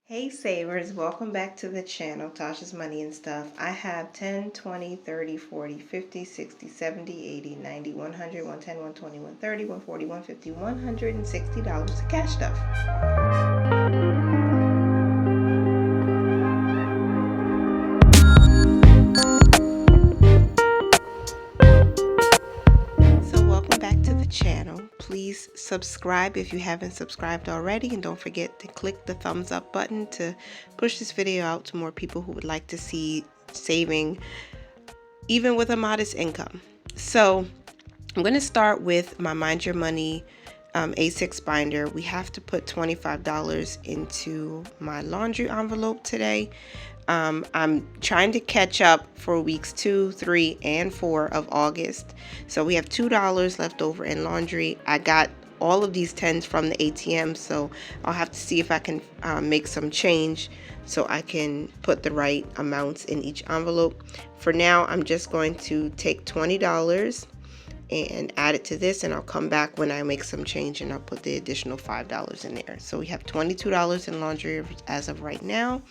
Hey savers, welcome back to the channel, Tasha's Money and Stuff. I have 10, 20, 30, 40, 50, 60, 70, 80, 90, 100, 110, 120, 130, 140, 150, $160 of cash stuff. So welcome back to the channel. Please subscribe if you haven't subscribed already, and don't forget to click the thumbs up button to push this video out to more people who would like to see saving even with a modest income. So I'm going to start with my Mind Your Money A6 binder. We have to put $25 into my laundry envelope today. I'm trying to catch up for weeks 2, 3, and 4 of August. So we have $2 left over in laundry. I got all of these 10s from the ATM, so I'll have to see if I can make some change so I can put the right amounts in each envelope. For now, I'm just going to take $20 and add it to this, and I'll come back when I make some change and I'll put the additional $5 in there. So we have $22 in laundry as of right now.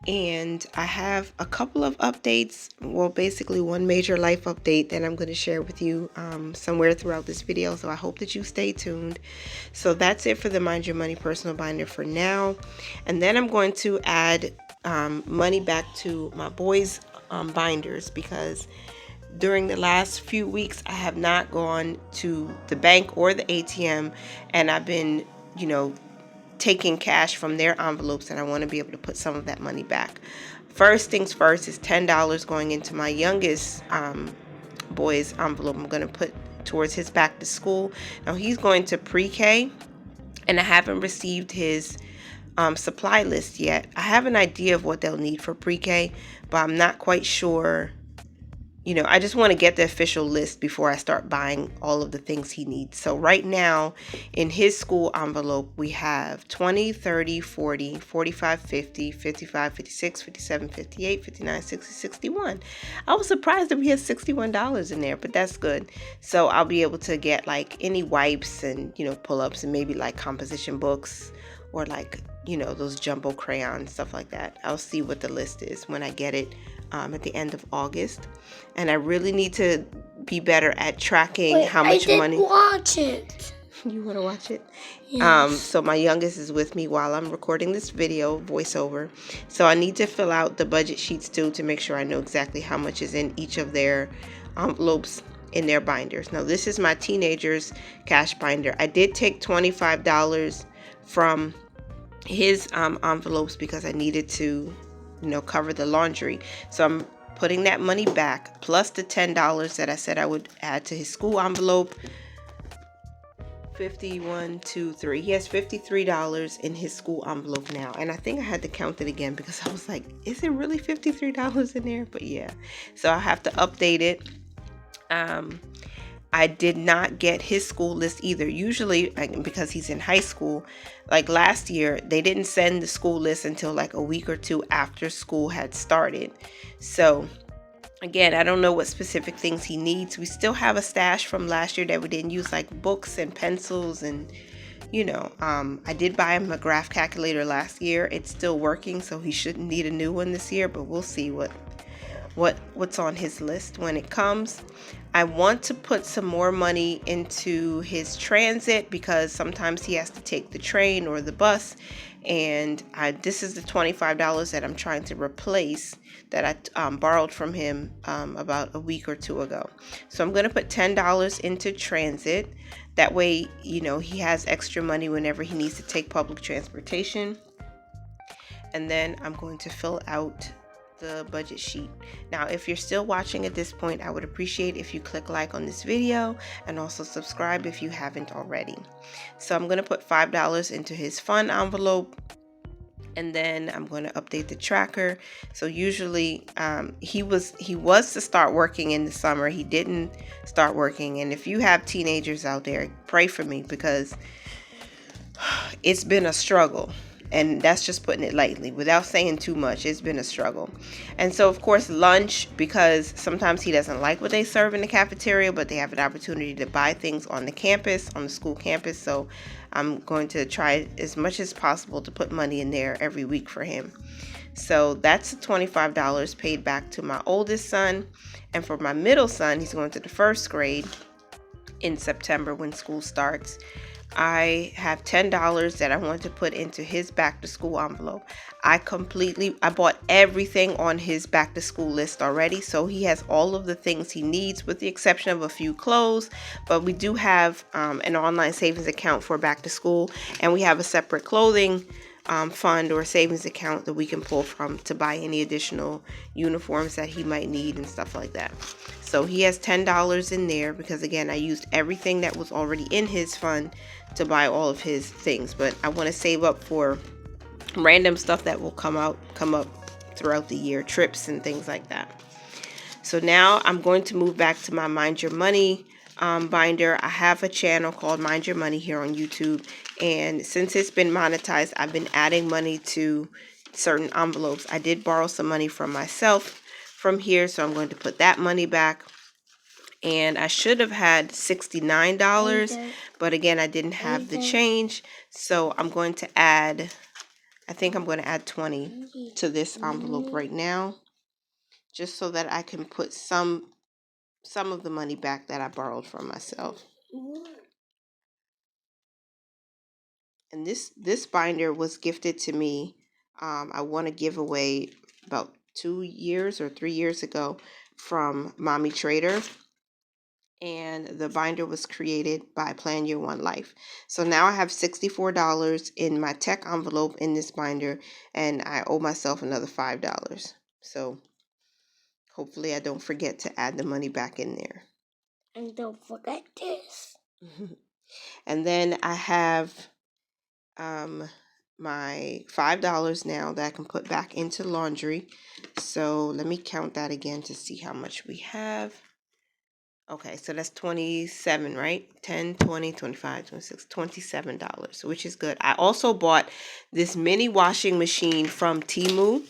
And I have a couple of updates, well, basically one major life update that I'm going to share with you somewhere throughout this video, so I hope that you stay tuned. So that's it for the Mind Your Money personal binder for now, and then I'm going to add money back to my boys' binders, because during the last few weeks I have not gone to the bank or the ATM, and I've been, taking cash from their envelopes, and I want to be able to put some of that money back. First things first is $10 going into my youngest boy's envelope. I'm going to put towards his back to school. Now he's going to pre-K, and I haven't received his supply list yet. I have an idea of what they'll need for pre-K, but I'm not quite sure. I just want to get the official list before I start buying all of the things he needs. So right now in his school envelope, we have 20, 30, 40, 45, 50, 55, 56, 57, 58, 59, 60, 61. I was surprised that we had $61 in there, but that's good. So I'll be able to get like any wipes and, pull-ups, and maybe like composition books, or like, those jumbo crayons, stuff like that. I'll see what the list is when I get it at the end of August. And I really need to be better at tracking how much money. Watch it. You want to watch it? Yes. So my youngest is with me while I'm recording this video, voiceover. So I need to fill out the budget sheets too, to make sure I know exactly how much is in each of their envelopes in their binders. Now this is my teenager's cash binder. I did take $25 from his envelopes because I needed to cover the laundry. So I'm putting that money back, plus the $10 that I said I would add to his school envelope. 51, 2, 3. He has $53 in his school envelope now. And I think I had to count it again because I was like, is it really $53 in there? But yeah, so I have to update it. I did not get his school list either. Usually, because he's in high school, like last year, they didn't send the school list until like a week or two after school had started. So again, I don't know what specific things he needs. We still have a stash from last year that we didn't use, like books and pencils, and I did buy him a graph calculator last year. It's still working, so he shouldn't need a new one this year, but we'll see what's on his list when it comes. I want to put some more money into his transit, because sometimes he has to take the train or the bus, and this is the $25 that I'm trying to replace that I borrowed from him about a week or two ago. So I'm going to put $10 into transit. That way, he has extra money whenever he needs to take public transportation. And then I'm going to fill out the budget sheet. Now, if you're still watching at this point, I would appreciate if you click like on this video, and also subscribe if you haven't already. So I'm going to put $5 into his fun envelope, and then I'm going to update the tracker. So usually he was to start working in the summer. He didn't start working, and if you have teenagers out there, pray for me, because it's been a struggle. And that's just putting it lightly. Without saying too much, it's been a struggle. And so, of course, lunch, because sometimes he doesn't like what they serve in the cafeteria, but they have an opportunity to buy things on the campus, on the school campus. So I'm going to try as much as possible to put money in there every week for him. So that's $25 paid back to my oldest son. And for my middle son, he's going to the first grade in September when school starts. I have $10 that I want to put into his back to school envelope. I bought everything on his back to school list already. So he has all of the things he needs with the exception of a few clothes. But we do have an online savings account for back to school. And we have a separate clothing fund or savings account that we can pull from to buy any additional uniforms that he might need and stuff like that. So he has $10 in there because, again, I used everything that was already in his fund to buy all of his things. But I want to save up for random stuff that will come up throughout the year, trips and things like that. So now I'm going to move back to my Mind Your Money binder. I have a channel called Mind Your Money here on YouTube. And since it's been monetized, I've been adding money to certain envelopes. I did borrow some money from myself from here, so I'm going to put that money back. And I should have had $69, but again, I didn't have the change. So I'm going to add, I think I'm going to add 20 to this envelope right now, just so that I can put some of the money back that I borrowed from myself. And this binder was gifted to me. I won a giveaway about 2 years or 3 years ago from Mommy Trader. And the binder was created by Plan Your One Life. So now I have $64 in my tech envelope in this binder, and I owe myself another $5. So hopefully I don't forget to add the money back in there. And don't forget this. And then I have my $5 now that I can put back into laundry. So let me count that again to see how much we have. Okay, so that's 27, right? 10, 20, 25, 26, $27, which is good. I also bought this mini washing machine from Temu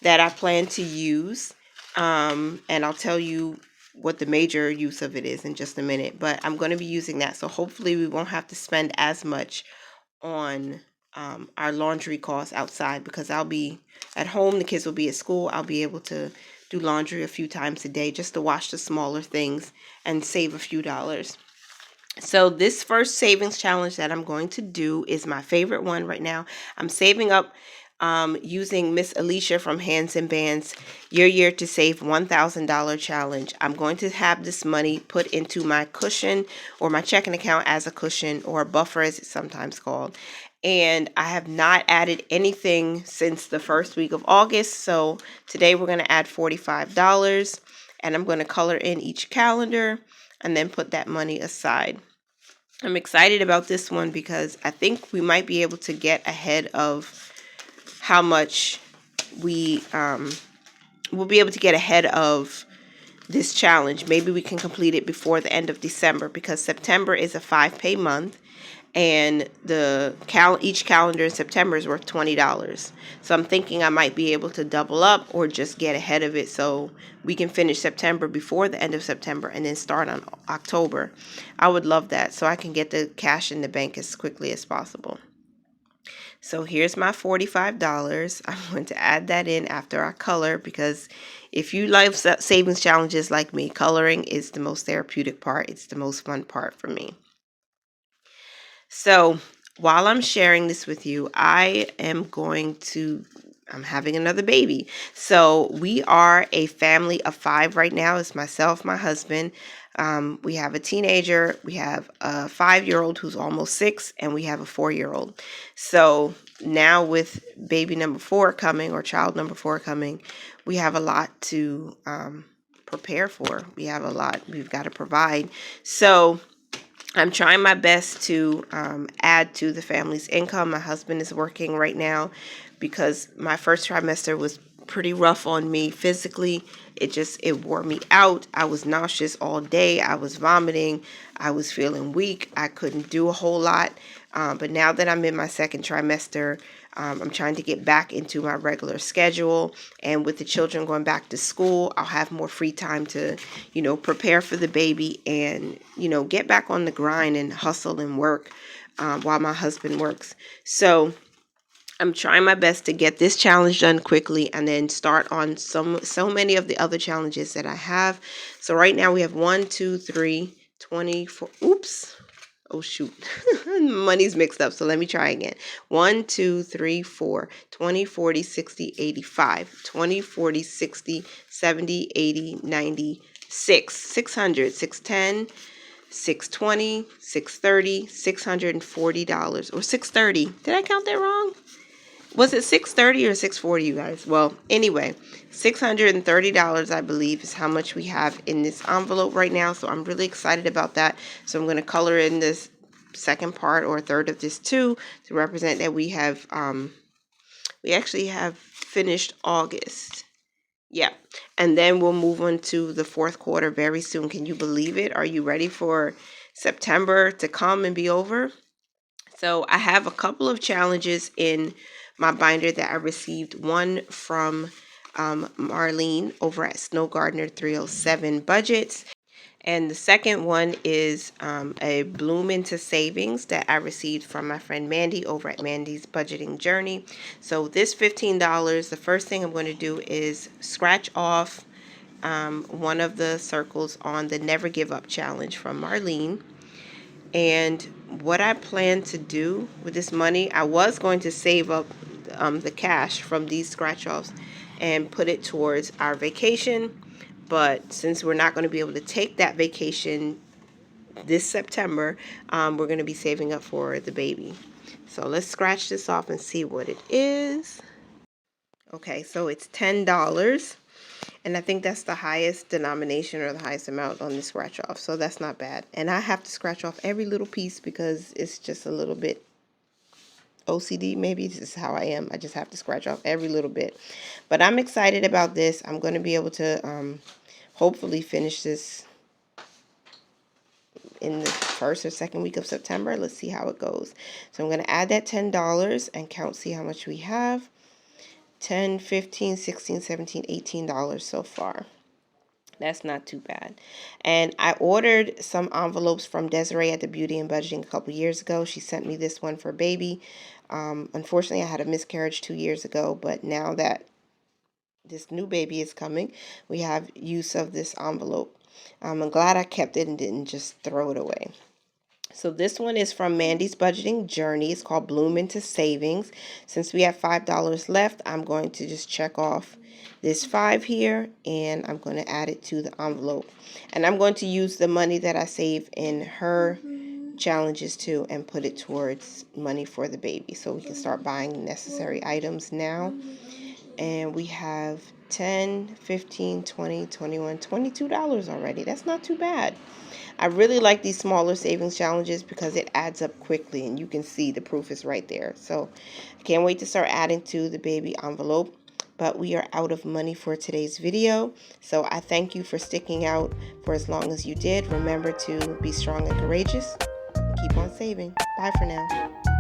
that I plan to use. And I'll tell you what the major use of it is in just a minute. But I'm going to be using that. So hopefully we won't have to spend as much on our laundry costs outside, because I'll be at home, the kids will be at school. I'll be able to do laundry a few times a day just to wash the smaller things and save a few dollars. So this first savings challenge that I'm going to do is my favorite one right now. I'm saving up using Miss Alicia from Hands and Bands Your Year to Save $1,000 challenge. I'm going to have this money put into my cushion or my checking account as a cushion, or a buffer as it's sometimes called. And I have not added anything since the first week of August. So today we're going to add $45, and I'm going to color in each calendar and then put that money aside. I'm excited about this one because I think we might be able to get ahead of how much we'll be able to get ahead of this challenge. Maybe we can complete it before the end of December, because September is a 5-pay month, and each calendar in September is worth $20. So I'm thinking I might be able to double up or just get ahead of it so we can finish September before the end of September and then start on October. I would love that, so I can get the cash in the bank as quickly as possible. So here's my $45. I'm going to add that in after I color, because if you like savings challenges like me, coloring is the most therapeutic part. It's the most fun part for me. So while I'm sharing this with you, I'm having another baby. So we are a family of 5 right now. It's myself, my husband. We have a teenager. We have a 5-year-old who's almost 6, and we have a 4-year-old. So now with baby number 4 coming, or child number 4 coming, we have a lot to prepare for. We have a lot we've got to provide. So I'm trying my best to add to the family's income. My husband is working right now because my first trimester was pretty rough on me physically. It wore me out. I was nauseous all day. I was vomiting. I was feeling weak. I couldn't do a whole lot. But now that I'm in my second trimester, I'm trying to get back into my regular schedule, and with the children going back to school, I'll have more free time to, prepare for the baby and, get back on the grind and hustle and work while my husband works. So I'm trying my best to get this challenge done quickly and then start on so many of the other challenges that I have. So right now we have 1, 2, 3, 24. Oops. Oh, shoot. Money's mixed up. So let me try again. 1, 2, 3, 4, 20, 40, 60, 85, 20, 40, 60, 70, 80, 90, 600, 610, 620, 630, $640, or 630. Did I count that wrong? Was it 630 or 640, you guys? Well, anyway, $630, I believe, is how much we have in this envelope right now. So I'm really excited about that. So I'm going to color in this second part or a third of this too to represent that we actually have finished August. Yeah. And then we'll move on to the fourth quarter very soon. Can you believe it? Are you ready for September to come and be over? So I have a couple of challenges in my binder that I received. One from Marlene over at Snow Gardener 307 Budgets. And the second one is a Bloom into Savings that I received from my friend Mandy over at Mandy's Budgeting Journey. So this $15, the first thing I'm going to do is scratch off one of the circles on the Never Give Up Challenge from Marlene. And what I plan to do with this money, I was going to save up the cash from these scratch offs and put it towards our vacation. But since we're not going to be able to take that vacation this September, we're going to be saving up for the baby. So let's scratch this off and see what it is. Okay, so it's $10. And I think that's the highest denomination or the highest amount on the scratch off. So that's not bad. And I have to scratch off every little piece because it's just a little bit OCD. Maybe this is how I am. I just have to scratch off every little bit. But I'm excited about this. I'm going to be able to hopefully finish this in the first or second week of September. Let's see how it goes. So I'm going to add that $10 and see how much we have. $10, $15, $16, $17, $18 so far. That's not too bad. And I ordered some envelopes from Desiree at the Beauty and Budgeting a couple years ago. She sent me this one for baby. Unfortunately, I had a miscarriage 2 years ago, but now that this new baby is coming, we have use of this envelope. I'm glad I kept it and didn't just throw it away. So this one is from Mandy's Budgeting Journey. It's called Bloom into Savings. Since we have $5 left, I'm going to just check off this 5 here, and I'm going to add it to the envelope. And I'm going to use the money that I save in her challenges too and put it towards money for the baby so we can start buying necessary items now. And we have 10, 15, 20, 21, $22 already. That's not too bad. I really like these smaller savings challenges because it adds up quickly, and you can see the proof is right there. So I can't wait to start adding to the baby envelope. But we are out of money for today's video. So I thank you for sticking out for as long as you did. Remember to be strong and courageous. And keep on saving. Bye for now.